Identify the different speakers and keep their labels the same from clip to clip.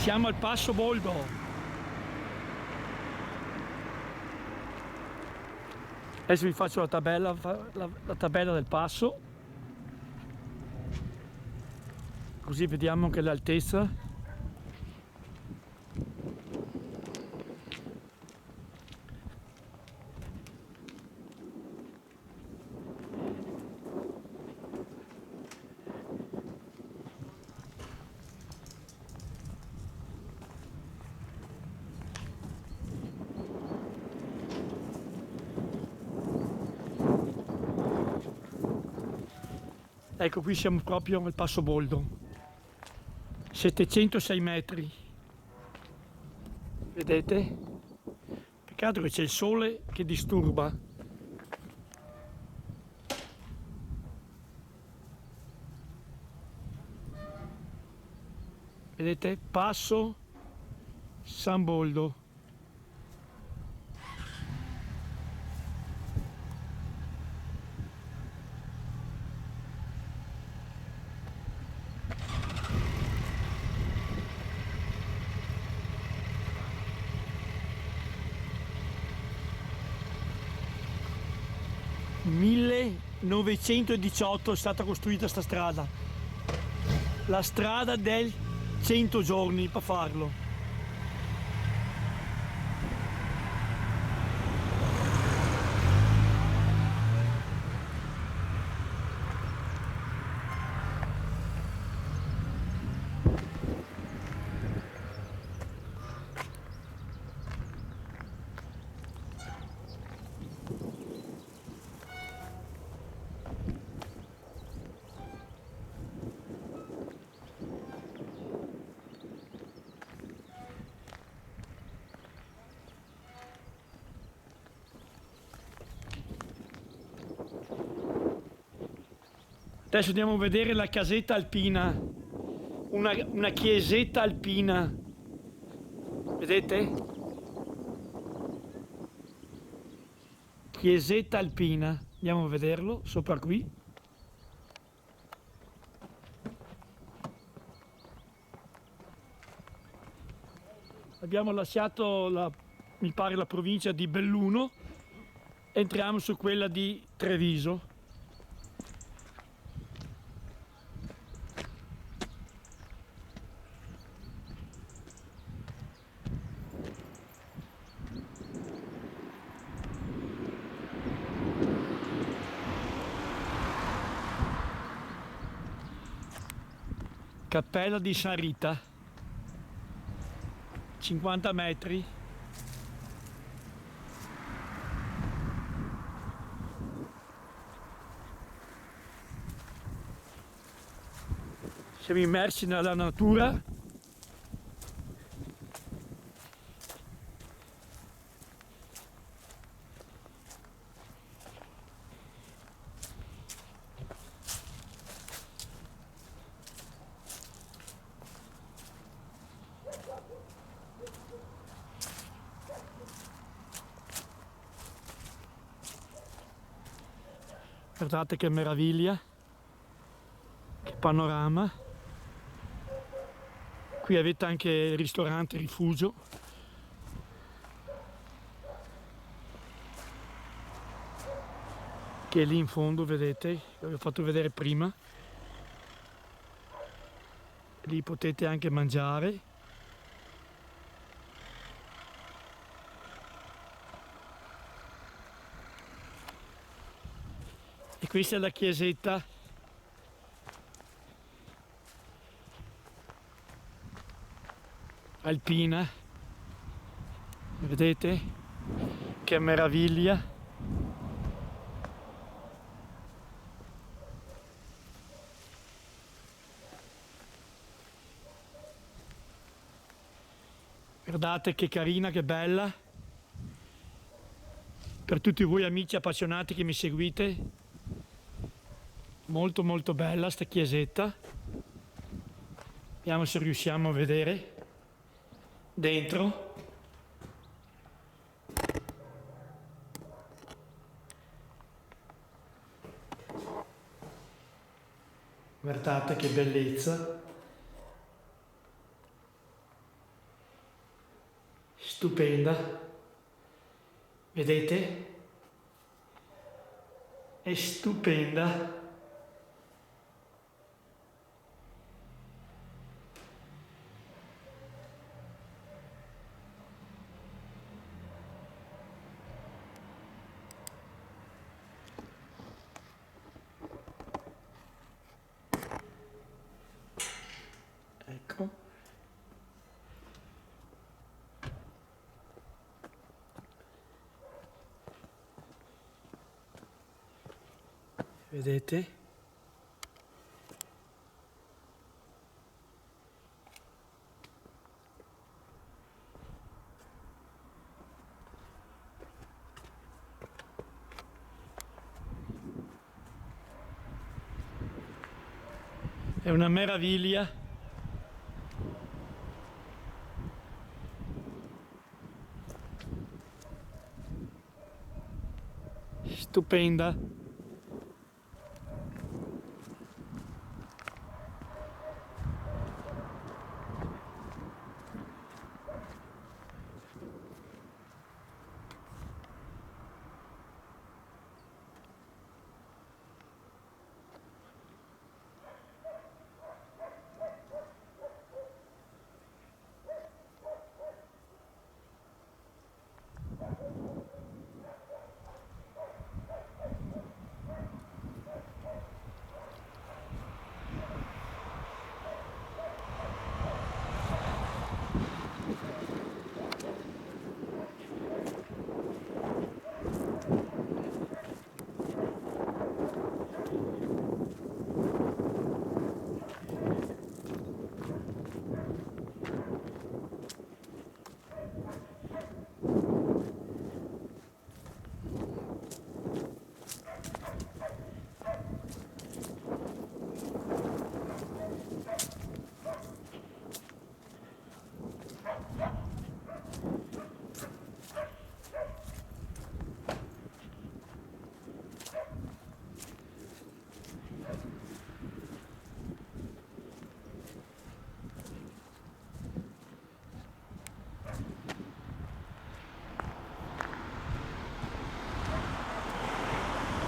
Speaker 1: Siamo al Passo Boldo. Adesso vi faccio la tabella del passo, così vediamo anche l'altezza. Ecco, qui siamo proprio al Passo Boldo, 706 metri, vedete? Peccato che c'è il sole che disturba. Vedete? Passo San Boldo. Nel 1918 è stata costruita sta strada, la strada del 100 giorni per farlo. Adesso andiamo a vedere la casetta alpina, una chiesetta alpina, vedete? Chiesetta alpina, andiamo a vederlo sopra qui. Abbiamo lasciato mi pare la provincia di Belluno, entriamo su quella di Treviso. Cappella di San Rita, 50 metri. Siamo immersi nella natura. Guardate che meraviglia, che panorama. Qui avete anche il ristorante Rifugio. Che è lì in fondo, vedete, vi ho fatto vedere prima. Lì potete anche mangiare. E questa è la chiesetta alpina, vedete che meraviglia. Guardate che carina, che bella. Per tutti voi amici appassionati che mi seguite, molto molto bella sta chiesetta. Vediamo se riusciamo a vedere dentro. Guardate che bellezza. stupenda, vedete? È stupenda. Ecco. Vedete? È una meraviglia. Stupenda.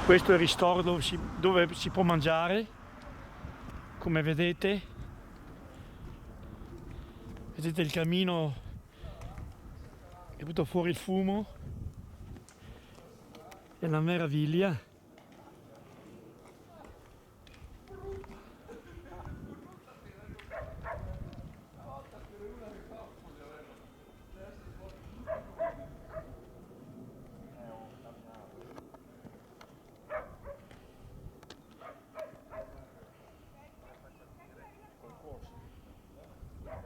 Speaker 1: Questo è il ristoro dove si può mangiare, come vedete. Vedete il camino, è venuto fuori il fumo, è una meraviglia.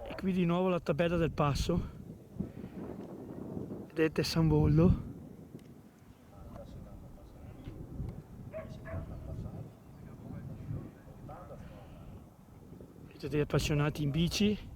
Speaker 1: E qui di nuovo la tabella del passo, vedete San Boldo. Vedete degli appassionati in bici.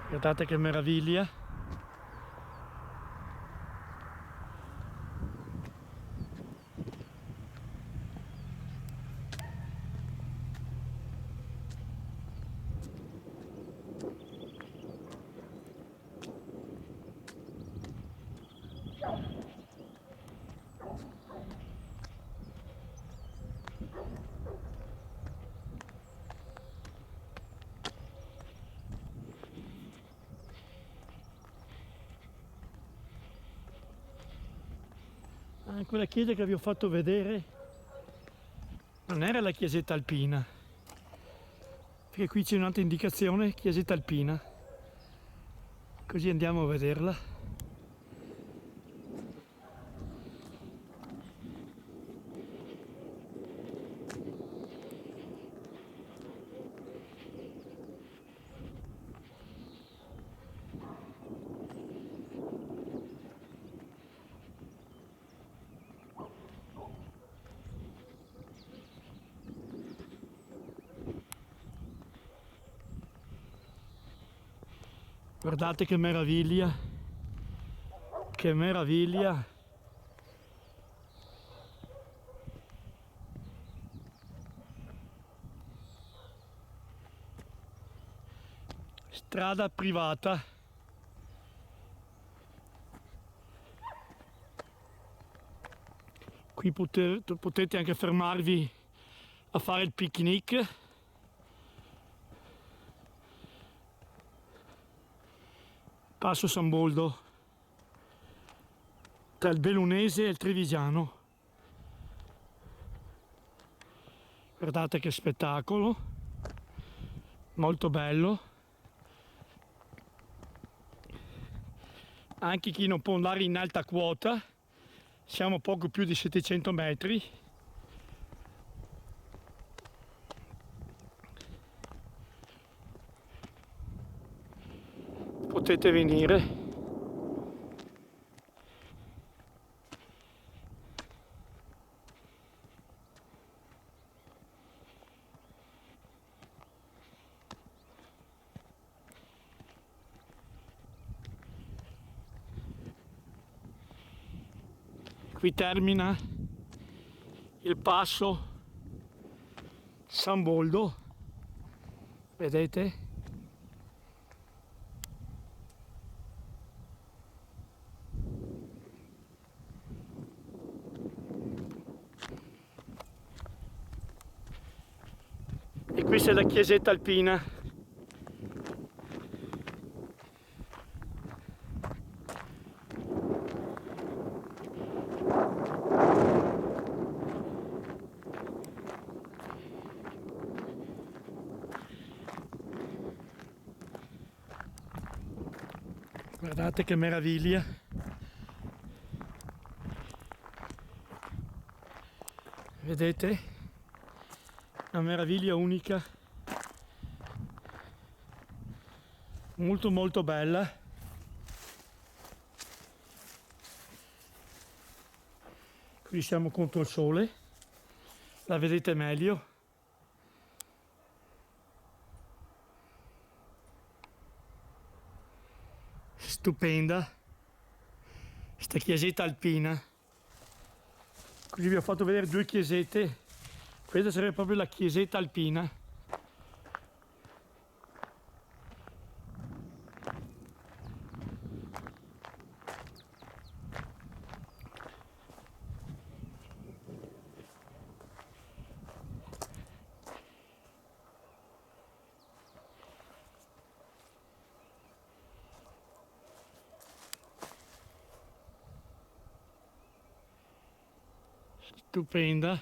Speaker 1: Guardate che meraviglia. Quella chiesa che vi ho fatto vedere non era la chiesetta alpina, perché qui c'è un'altra indicazione, chiesetta alpina, così andiamo a vederla. Guardate che meraviglia, che meraviglia. Strada privata. Qui potete anche fermarvi a fare il picnic. Passo San Boldo, tra il Bellunese e il Trevigiano. Guardate che spettacolo, molto bello. Anche chi non può andare in alta quota, siamo poco più di 700 metri. Potete venire. Qui termina il passo San Boldo, vedete? E questa è la chiesetta alpina. Guardate che meraviglia. Vedete? Una meraviglia unica. Molto molto bella. Qui siamo contro il sole. La vedete meglio. Stupenda. Sta chiesetta alpina. Così vi ho fatto vedere due chiesette. Questa sarebbe proprio la chiesetta alpina. Stupenda.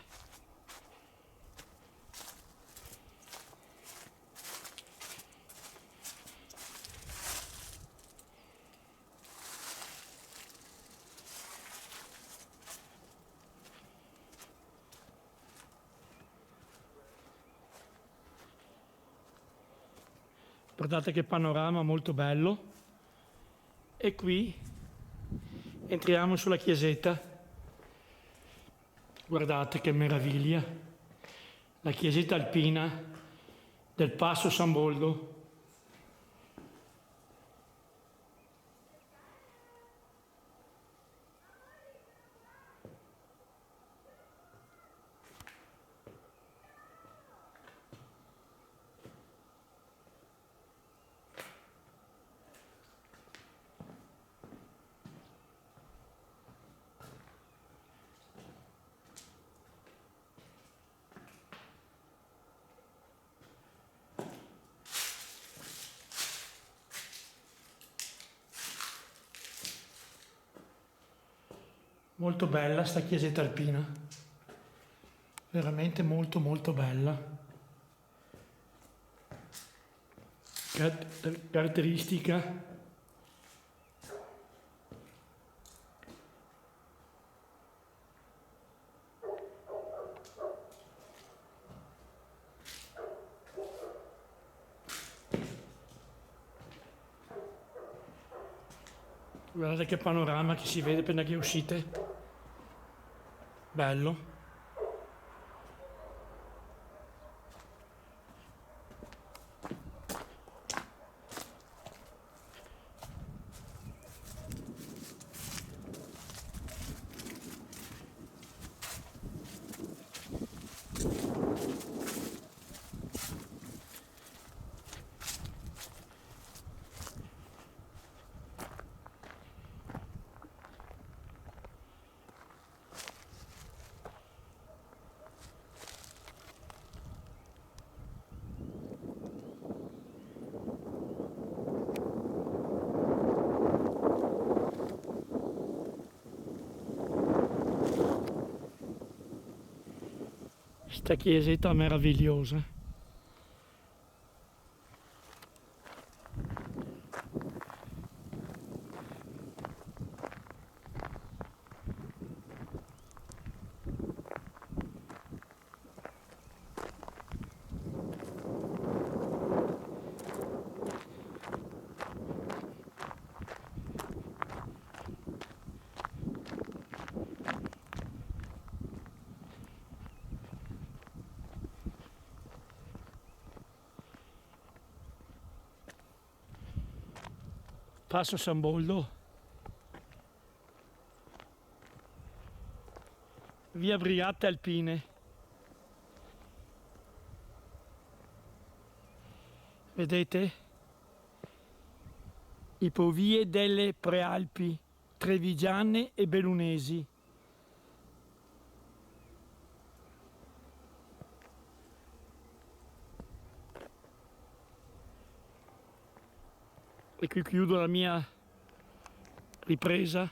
Speaker 1: Guardate che panorama molto bello. E qui entriamo sulla chiesetta. Guardate che meraviglia. La chiesetta alpina del Passo San Boldo. Molto bella sta chiesetta alpina, veramente molto molto bella. Caratteristica guardate che panorama che si vede appena che uscite, bello. sta chiesetta meravigliosa. Passo San Boldo, via Briate Alpine. Vedete? I povie delle Prealpi trevigiane e bellunesi. E qui chiudo la mia ripresa